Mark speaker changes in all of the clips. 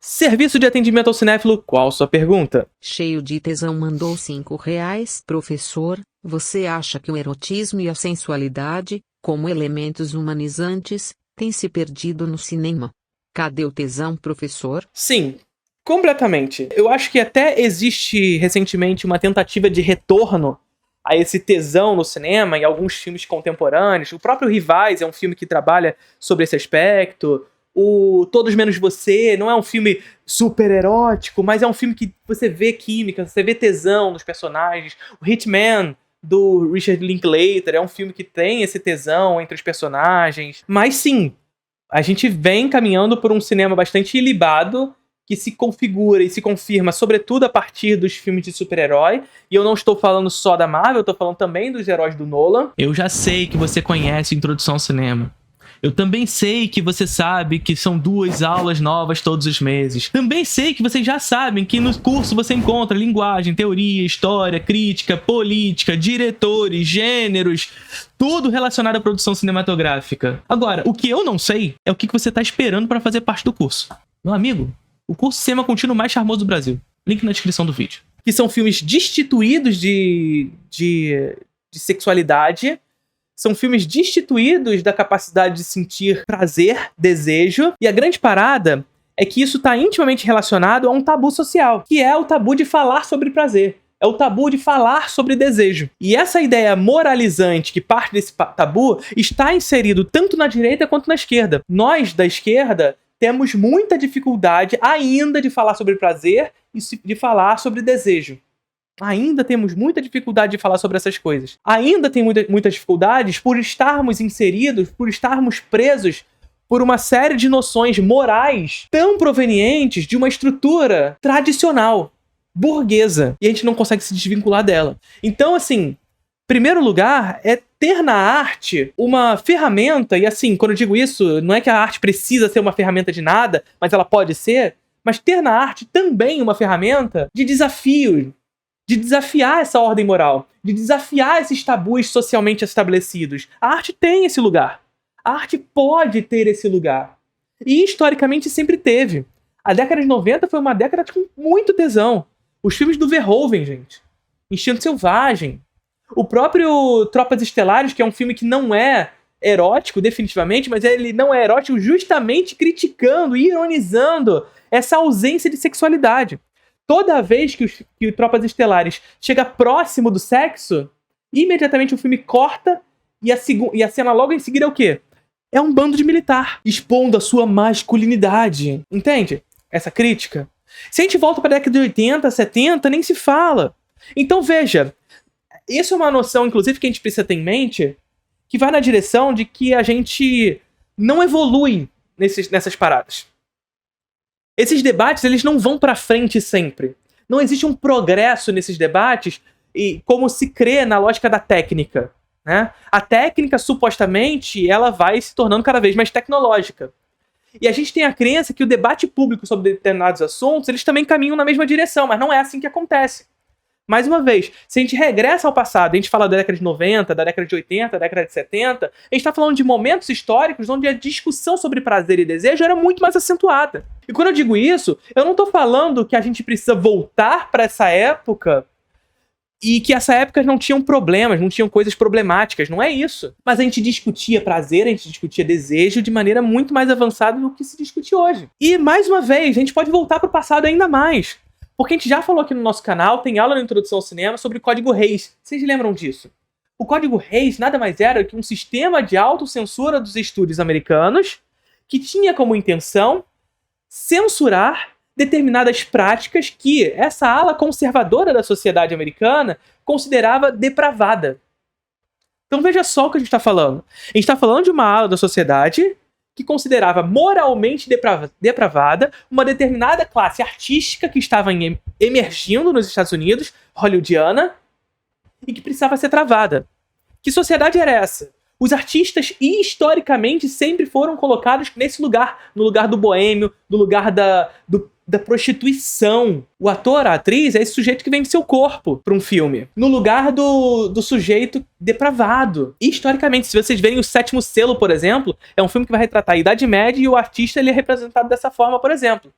Speaker 1: Serviço de atendimento ao cinéfilo, qual sua pergunta?
Speaker 2: Cheio de tesão mandou R$ 5. Professor, você acha que o erotismo e a sensualidade, como elementos humanizantes, têm se perdido no cinema? Cadê o tesão, professor?
Speaker 1: Sim, completamente. Eu acho que até existe recentemente uma tentativa de retorno a esse tesão no cinema em alguns filmes contemporâneos. O próprio Rivais é um filme que trabalha sobre esse aspecto. O Todos Menos Você não é um filme super erótico, mas é um filme que você vê química, você vê tesão nos personagens. O Hitman, do Richard Linklater, é um filme que tem esse tesão entre os personagens. Mas sim, a gente vem caminhando por um cinema bastante ilibado, que se configura e se confirma, sobretudo a partir dos filmes de super-herói. E eu não estou falando só da Marvel, eu estou falando também dos heróis do Nolan. Eu já sei que você conhece Introdução ao Cinema. Eu também sei que você sabe que são 2 aulas novas todos os meses. Também sei que vocês já sabem que no curso você encontra linguagem, teoria, história, crítica, política, diretores, gêneros, tudo relacionado à produção cinematográfica. Agora, o que eu não sei é o que você está esperando para fazer parte do curso. Meu amigo, o curso Cinema Contínuo mais charmoso do Brasil. Link na descrição do vídeo. Que são filmes destituídos de sexualidade. São filmes destituídos da capacidade de sentir prazer, desejo. E a grande parada é que isso está intimamente relacionado a um tabu social, que é o tabu de falar sobre prazer. É o tabu de falar sobre desejo. E essa ideia moralizante que parte desse tabu está inserido tanto na direita quanto na esquerda. Nós, da esquerda, temos muita dificuldade ainda de falar sobre prazer e de falar sobre desejo. Ainda temos muita dificuldade de falar sobre essas coisas. Ainda tem muitas dificuldades por estarmos inseridos, por estarmos presos por uma série de noções morais tão provenientes de uma estrutura tradicional, burguesa. E a gente não consegue se desvincular dela. Então, assim, primeiro lugar é ter na arte uma ferramenta, e assim, quando eu digo isso, não é que a arte precisa ser uma ferramenta de nada, mas ela pode ser, mas ter na arte também uma ferramenta de desafio, de desafiar essa ordem moral, de desafiar esses tabus socialmente estabelecidos. A arte tem esse lugar. A arte pode ter esse lugar. E historicamente sempre teve. A década de 90 foi uma década com muito tesão. Os filmes do Verhoeven, gente. Instinto Selvagem. O próprio Tropas Estelares, que é um filme que não é erótico, definitivamente, mas ele não é erótico justamente criticando e ironizando essa ausência de sexualidade. Toda vez que o Tropas Estelares chega próximo do sexo, imediatamente o filme corta e a cena logo em seguida é o quê? É um bando de militar expondo a sua masculinidade. Entende? Essa crítica. Se a gente volta para a década de 80, 70, nem se fala. Então veja, isso é uma noção, inclusive, que a gente precisa ter em mente, que vai na direção de que a gente não evolui nessas paradas. Esses debates, eles não vão pra frente sempre. Não existe um progresso nesses debates, e como se crê na lógica da técnica, né? A técnica, supostamente, ela vai se tornando cada vez mais tecnológica. E a gente tem a crença que o debate público sobre determinados assuntos, eles também caminham na mesma direção, mas não é assim que acontece. Mais uma vez, se a gente regressa ao passado, a gente fala da década de 90, da década de 80, da década de 70, a gente está falando de momentos históricos onde a discussão sobre prazer e desejo era muito mais acentuada. E quando eu digo isso, eu não estou falando que a gente precisa voltar para essa época e que essa época não tinham problemas, não tinham coisas problemáticas, não é isso. Mas a gente discutia prazer, a gente discutia desejo de maneira muito mais avançada do que se discute hoje. E, mais uma vez, a gente pode voltar para o passado ainda mais. Porque a gente já falou aqui no nosso canal, tem aula na Introdução ao Cinema sobre o Código Reis. Vocês lembram disso? O Código Reis nada mais era que um sistema de autocensura dos estúdios americanos que tinha como intenção censurar determinadas práticas que essa ala conservadora da sociedade americana considerava depravada. Então veja só o que a gente está falando. A gente está falando de uma ala da sociedade que considerava moralmente depravada uma determinada classe artística que estava emergindo nos Estados Unidos, hollywoodiana, e que precisava ser travada. Que sociedade era essa? Os artistas, historicamente, sempre foram colocados nesse lugar, no lugar do boêmio, no lugar da prostituição. O ator, a atriz, é esse sujeito que vende seu corpo para um filme. No lugar do sujeito depravado. E, historicamente, se vocês verem O Sétimo Selo, por exemplo, é um filme que vai retratar a Idade Média e o artista ele é representado dessa forma, por exemplo.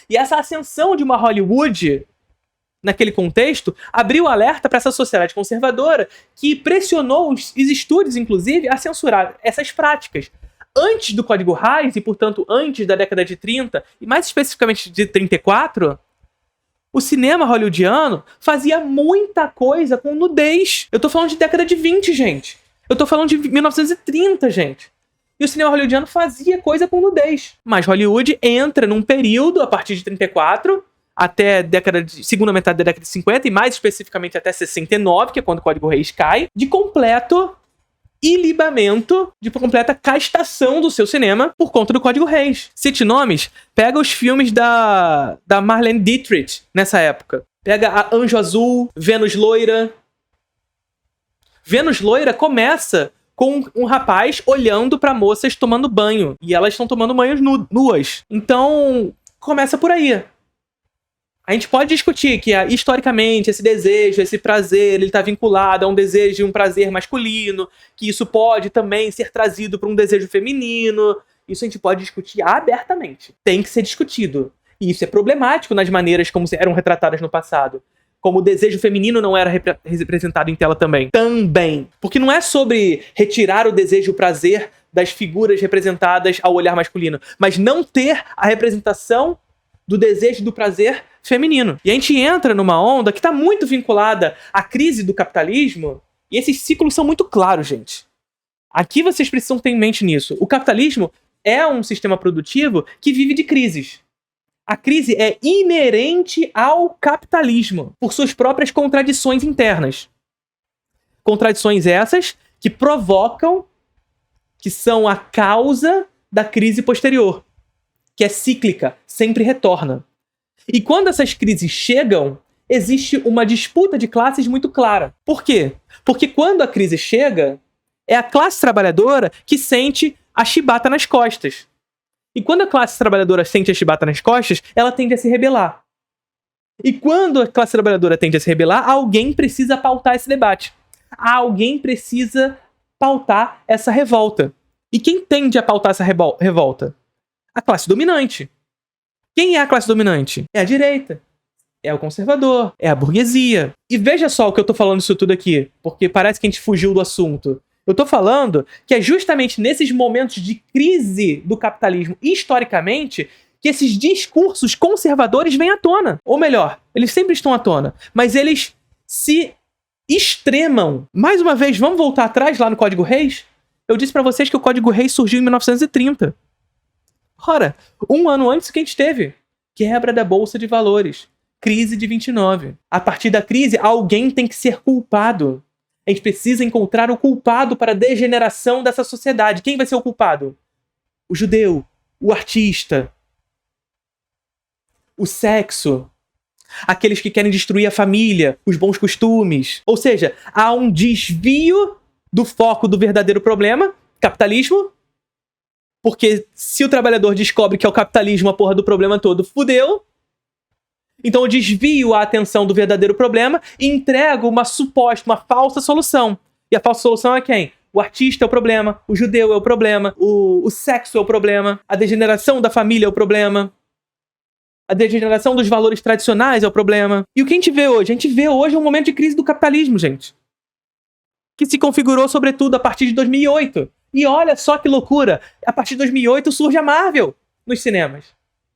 Speaker 1: E essa ascensão de uma Hollywood, naquele contexto, abriu alerta para essa sociedade conservadora que pressionou os estúdios, inclusive, a censurar essas práticas. Antes do Código Hays, e portanto antes da década de 30, e mais especificamente de 34, o cinema hollywoodiano fazia muita coisa com nudez. Eu tô falando de década de 20, gente. Eu tô falando de 1930, gente. E o cinema hollywoodiano fazia coisa com nudez. Mas Hollywood entra num período, a partir de 34, até segunda metade da década de 50, e mais especificamente até 69, que é quando o Código Hays cai, de completo ilibamento, de completa castração do seu cinema por conta do Código Hays. Cite nomes, pega os filmes da Marlene Dietrich nessa época. Pega a Anjo Azul, Vênus Loira. Vênus Loira começa com um rapaz olhando para moças tomando banho. E elas estão tomando banhos nuas. Então, começa por aí. A gente pode discutir que, historicamente, esse desejo, esse prazer, ele está vinculado a um desejo e um prazer masculino, que isso pode também ser trazido para um desejo feminino. Isso a gente pode discutir abertamente. Tem que ser discutido. E isso é problemático nas maneiras como eram retratadas no passado. Como o desejo feminino não era representado em tela também. Também. Porque não é sobre retirar o desejo e o prazer das figuras representadas ao olhar masculino, mas não ter a representação do desejo e do prazer feminino. E a gente entra numa onda que está muito vinculada à crise do capitalismo, e esses ciclos são muito claros, gente. Aqui vocês precisam ter em mente nisso. O capitalismo é um sistema produtivo que vive de crises. A crise é inerente ao capitalismo, por suas próprias contradições internas. Contradições essas que provocam, que são a causa da crise posterior, que é cíclica, sempre retorna. E quando essas crises chegam, existe uma disputa de classes muito clara. Por quê? Porque quando a crise chega, é a classe trabalhadora que sente a chibata nas costas. E quando a classe trabalhadora sente a chibata nas costas, ela tende a se rebelar. E quando a classe trabalhadora tende a se rebelar, alguém precisa pautar esse debate. Alguém precisa pautar essa revolta. E quem tende a pautar essa revolta? A classe dominante. Quem é a classe dominante? É a direita. É o conservador. É a burguesia. E veja só o que eu tô falando isso tudo aqui, porque parece que a gente fugiu do assunto. Eu tô falando que é justamente nesses momentos de crise do capitalismo, historicamente, que esses discursos conservadores vêm à tona. Ou melhor, eles sempre estão à tona, mas eles se extremam. Mais uma vez, vamos voltar atrás lá no Código Hays? Eu disse pra vocês que o Código Hays surgiu em 1930. Ora, um ano antes que a gente teve quebra da Bolsa de Valores, crise de 29. A partir da crise, alguém tem que ser culpado. A gente precisa encontrar o culpado para a degeneração dessa sociedade. Quem vai ser o culpado? O judeu, o artista, o sexo, aqueles que querem destruir a família, os bons costumes. Ou seja, há um desvio do foco do verdadeiro problema, capitalismo, porque se o trabalhador descobre que é o capitalismo a porra do problema todo, fudeu. Então eu desvio a atenção do verdadeiro problema e entrego uma falsa solução. E a falsa solução é quem? O artista é o problema, o judeu é o problema, o sexo é o problema, a degeneração da família é o problema, a degeneração dos valores tradicionais é o problema. E o que a gente vê hoje? A gente vê hoje um momento de crise do capitalismo, gente. Que se configurou, sobretudo, a partir de 2008. E olha só que loucura! A partir de 2008 surge a Marvel nos cinemas.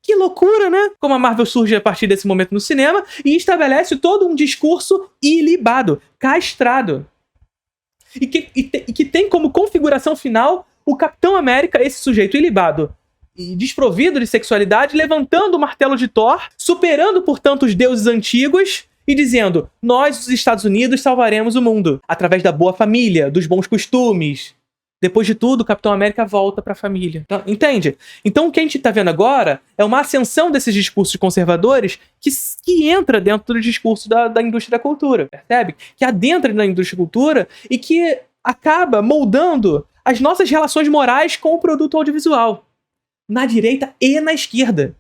Speaker 1: Que loucura, né? Como a Marvel surge a partir desse momento no cinema e estabelece todo um discurso ilibado, castrado. E que tem como configuração final o Capitão América, esse sujeito ilibado e desprovido de sexualidade, levantando o martelo de Thor, superando, portanto, os deuses antigos e dizendo: nós, os Estados Unidos, salvaremos o mundo através da boa família, dos bons costumes. Depois de tudo, o Capitão América volta pra família. Tá? Entende? Então o que a gente tá vendo agora é uma ascensão desses discursos conservadores que entra dentro do discurso da indústria da cultura. Percebe? Que adentra na indústria da cultura e que acaba moldando as nossas relações morais com o produto audiovisual. Na direita e na esquerda.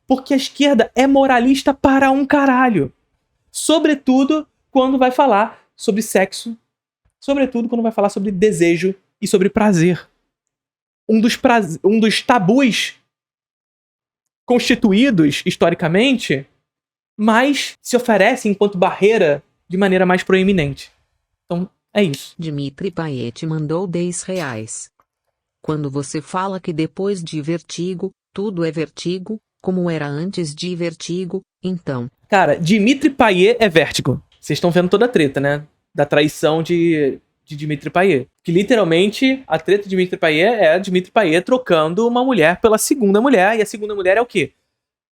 Speaker 1: Porque a esquerda é moralista para um caralho. Sobretudo quando vai falar sobre sexo. Sobretudo quando vai falar sobre desejo e sobre prazer. Um dos tabus constituídos historicamente, mais se oferecem enquanto barreira de maneira mais proeminente. Então, é isso.
Speaker 2: Dimitri Payet mandou R$10. Quando você fala que depois de Vertigo, tudo é Vertigo, como era antes de Vertigo, então...
Speaker 1: Cara, Dimitri Payet é Vértigo. Vocês estão vendo toda a treta, né? Da traição de Dimitri Payet. Que literalmente, a treta de Dimitri Payet é Dimitri Payet trocando uma mulher pela segunda mulher. E a segunda mulher é o quê?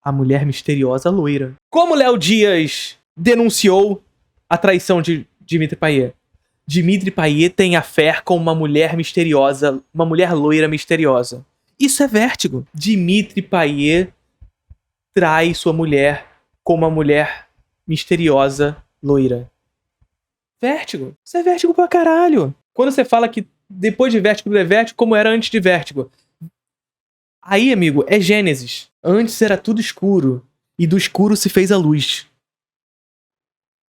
Speaker 1: A mulher misteriosa loira. Como Léo Dias denunciou a traição de Dimitri Payet? Dimitri Payet tem affair com uma mulher misteriosa, uma mulher loira misteriosa. Isso é Vértigo. Dimitri Payet trai sua mulher com uma mulher misteriosa loira. Vértigo. Isso é Vértigo pra caralho. Quando você fala que depois de Vértigo é Vértigo, como era antes de Vértigo. Aí, amigo, é Gênesis. Antes era tudo escuro. E do escuro se fez a luz.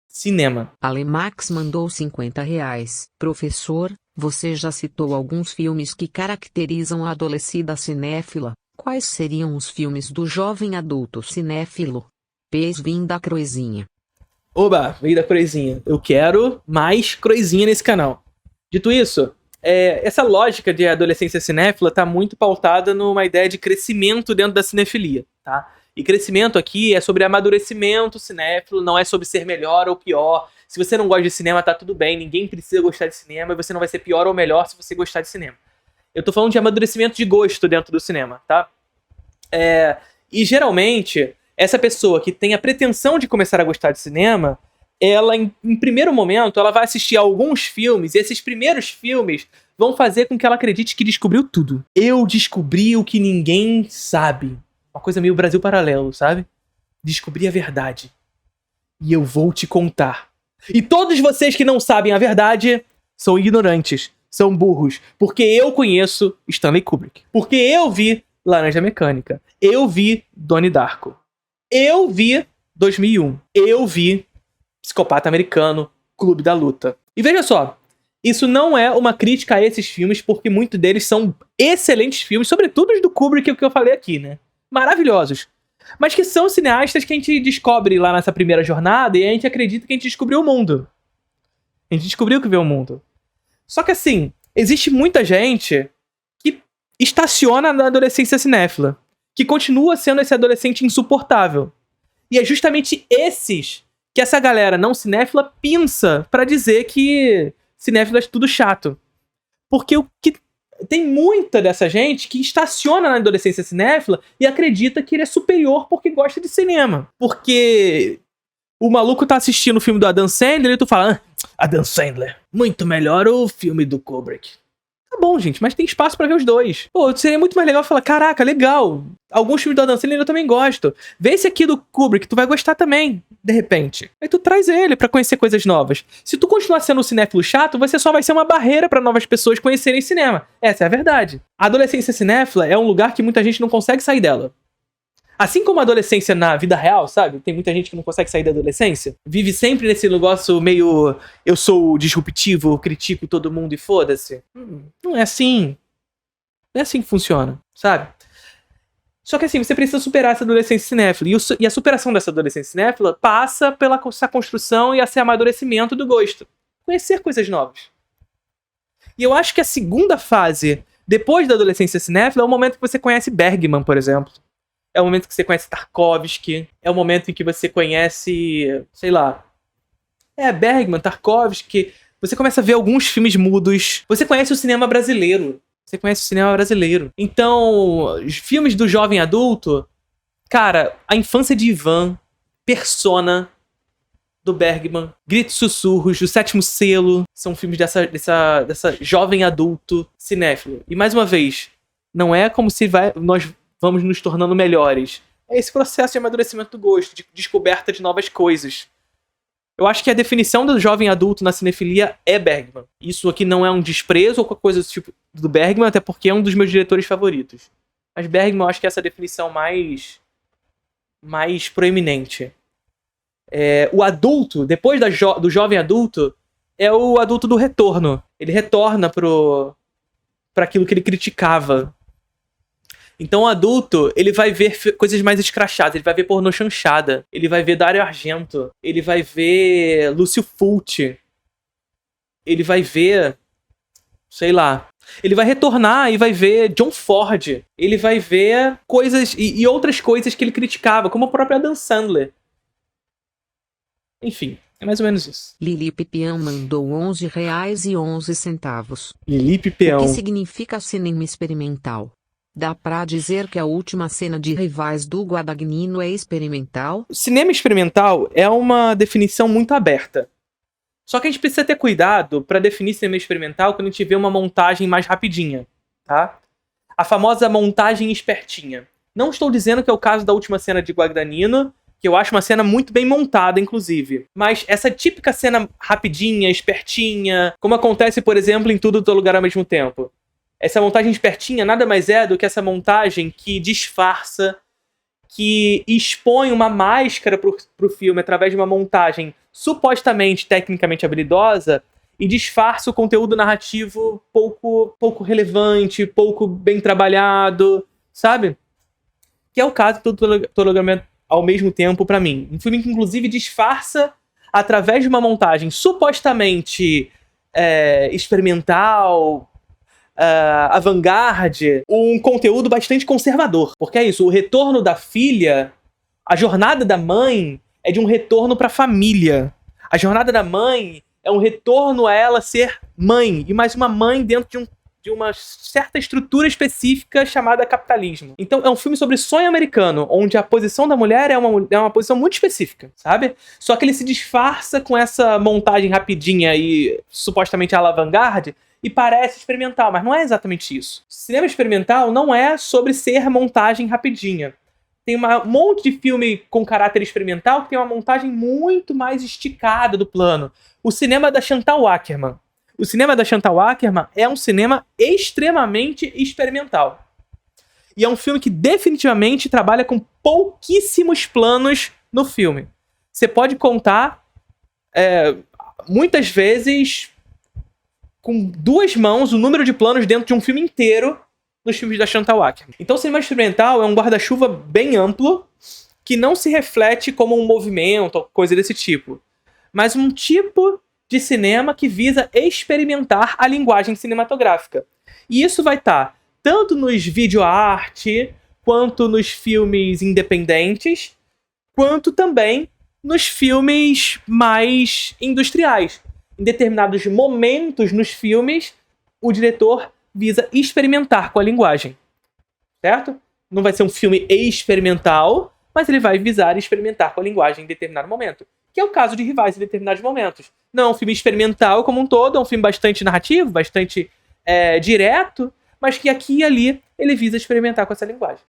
Speaker 1: Cinema.
Speaker 2: Alemax mandou R$50. Professor, você já citou alguns filmes que caracterizam a adolescida cinéfila. Quais seriam os filmes do jovem adulto cinéfilo? Vim da Croizinha.
Speaker 1: Oba, veio da Croizinha. Eu quero mais Croizinha nesse canal. Dito isso, essa lógica de adolescência cinéfila tá muito pautada numa ideia de crescimento dentro da cinefilia, tá? E crescimento aqui é sobre amadurecimento cinéfilo, não é sobre ser melhor ou pior. Se você não gosta de cinema, tá tudo bem, ninguém precisa gostar de cinema e você não vai ser pior ou melhor se você gostar de cinema. Eu tô falando de amadurecimento de gosto dentro do cinema, tá? E geralmente, essa pessoa que tem a pretensão de começar a gostar de cinema, ela, em primeiro momento, ela vai assistir a alguns filmes, e esses primeiros filmes vão fazer com que ela acredite que descobriu tudo. Eu descobri o que ninguém sabe. Uma coisa meio Brasil Paralelo, sabe? Descobri a verdade. E eu vou te contar. E todos vocês que não sabem a verdade são ignorantes, são burros, porque eu conheço Stanley Kubrick. Porque eu vi Laranja Mecânica. Eu vi Donnie Darko. Eu vi 2001. Eu vi Psicopata Americano, Clube da Luta. E veja só, isso não é uma crítica a esses filmes, porque muitos deles são excelentes filmes, sobretudo os do Kubrick, que eu falei aqui, né? Maravilhosos. Mas que são cineastas que a gente descobre lá nessa primeira jornada e a gente acredita que a gente descobriu o mundo. A gente descobriu que vê o mundo. Só que assim, existe muita gente que estaciona na adolescência cinéfila, que continua sendo esse adolescente insuportável. E é justamente esses que essa galera não cinéfila pinça pra dizer que cinéfilo é tudo chato. Porque tem muita dessa gente que estaciona na adolescência cinéfila e acredita que ele é superior porque gosta de cinema. Porque o maluco tá assistindo o filme do Adam Sandler e tu fala, Adam Sandler, muito melhor o filme do Kubrick. Tá bom, gente, mas tem espaço pra ver os dois. Pô, seria muito mais legal falar, caraca, legal, alguns filmes do Adam Sandler eu também gosto. Vê esse aqui do Kubrick, tu vai gostar também, de repente. Aí tu traz ele pra conhecer coisas novas. Se tu continuar sendo um cinéfilo chato, você só vai ser uma barreira pra novas pessoas conhecerem cinema. Essa é a verdade. A adolescência cinéfila é um lugar que muita gente não consegue sair dela. Assim como a adolescência na vida real, sabe? Tem muita gente que não consegue sair da adolescência. Vive sempre nesse negócio meio... Eu sou disruptivo, eu critico todo mundo e foda-se. Não é assim. Não é assim que funciona, sabe? Só que assim, você precisa superar essa adolescência cinéfila. E a superação dessa adolescência cinéfila passa pela essa construção e esse amadurecimento do gosto. Conhecer coisas novas. E eu acho que a segunda fase, depois da adolescência cinéfila, é o momento que você conhece Bergman, por exemplo. É o momento que você conhece Tarkovsky. É o momento em que você conhece, sei lá, Bergman, Tarkovsky. Você começa a ver alguns filmes mudos. Você conhece o cinema brasileiro. Então, os filmes do jovem adulto, cara, A Infância de Ivan, Persona, do Bergman, Gritos e Sussurros, O Sétimo Selo, são filmes dessa jovem adulto cinéfilo. E mais uma vez, não é como se nós vamos nos tornando melhores. É esse processo de amadurecimento do gosto, de descoberta de novas coisas. Eu acho que a definição do jovem adulto na cinefilia é Bergman. Isso aqui não é um desprezo ou qualquer coisa do tipo do Bergman, até porque é um dos meus diretores favoritos. Mas Bergman eu acho que é essa definição mais proeminente. O adulto, depois do jovem adulto, é o adulto do retorno. Ele retorna pra aquilo que ele criticava. Então o adulto, ele vai ver coisas mais escrachadas, ele vai ver pornô chanchada, ele vai ver Dario Argento, ele vai ver Lúcio Fulci, ele vai ver, sei lá, ele vai retornar e vai ver John Ford, ele vai ver coisas e outras coisas que ele criticava, como o próprio Adam Sandler. Enfim, é mais ou menos isso.
Speaker 2: Lili Pipião mandou R$11,11.
Speaker 1: Lili
Speaker 2: O
Speaker 1: Pipeão.
Speaker 2: que significa cinema experimental? Dá pra dizer que a última cena de Rivais do Guadagnino é experimental?
Speaker 1: Cinema experimental é uma definição muito aberta. Só que a gente precisa ter cuidado para definir cinema experimental quando a gente vê uma montagem mais rapidinha, tá? A famosa montagem espertinha. Não estou dizendo que é o caso da última cena de Guadagnino, que eu acho uma cena muito bem montada, inclusive. Mas essa típica cena rapidinha, espertinha, como acontece, por exemplo, em Tudo, Todo Lugar ao Mesmo Tempo. Essa montagem espertinha nada mais é do que essa montagem que disfarça, que expõe uma máscara pro filme através de uma montagem supostamente tecnicamente habilidosa e disfarça o conteúdo narrativo pouco relevante, pouco bem trabalhado, sabe? Que é o caso de Todo Lugar ao Mesmo Tempo pra mim. Um filme que inclusive disfarça através de uma montagem supostamente experimental, avant-garde, um conteúdo bastante conservador. Porque é isso, o retorno da filha, a jornada da mãe é de um retorno pra família. A jornada da mãe é um retorno a ela ser mãe, e mais uma mãe dentro de uma certa estrutura específica chamada capitalismo. Então é um filme sobre sonho americano, onde a posição da mulher é uma posição muito específica, sabe? Só que ele se disfarça com essa montagem rapidinha e supostamente à la avant-garde, e parece experimental, mas não é exatamente isso. Cinema experimental não é sobre ser montagem rapidinha. Tem um monte de filme com caráter experimental que tem uma montagem muito mais esticada do plano. O cinema da Chantal Akerman. O cinema da Chantal Akerman é um cinema extremamente experimental. E é um filme que definitivamente trabalha com pouquíssimos planos no filme. Você pode contar, muitas vezes, com 2 mãos, o número de planos dentro de um filme inteiro nos filmes da Chantal Akerman. Então o cinema experimental é um guarda-chuva bem amplo, que não se reflete como um movimento ou coisa desse tipo, mas um tipo de cinema que visa experimentar a linguagem cinematográfica. E isso vai estar tanto nos videoarte, quanto nos filmes independentes, quanto também nos filmes mais industriais. Em determinados momentos nos filmes, o diretor visa experimentar com a linguagem. Certo? Não vai ser um filme experimental, mas ele vai visar experimentar com a linguagem em determinado momento. Que é o caso de Rivais em determinados momentos. Não é um filme experimental como um todo, é um filme bastante narrativo, bastante direto, mas que aqui e ali ele visa experimentar com essa linguagem.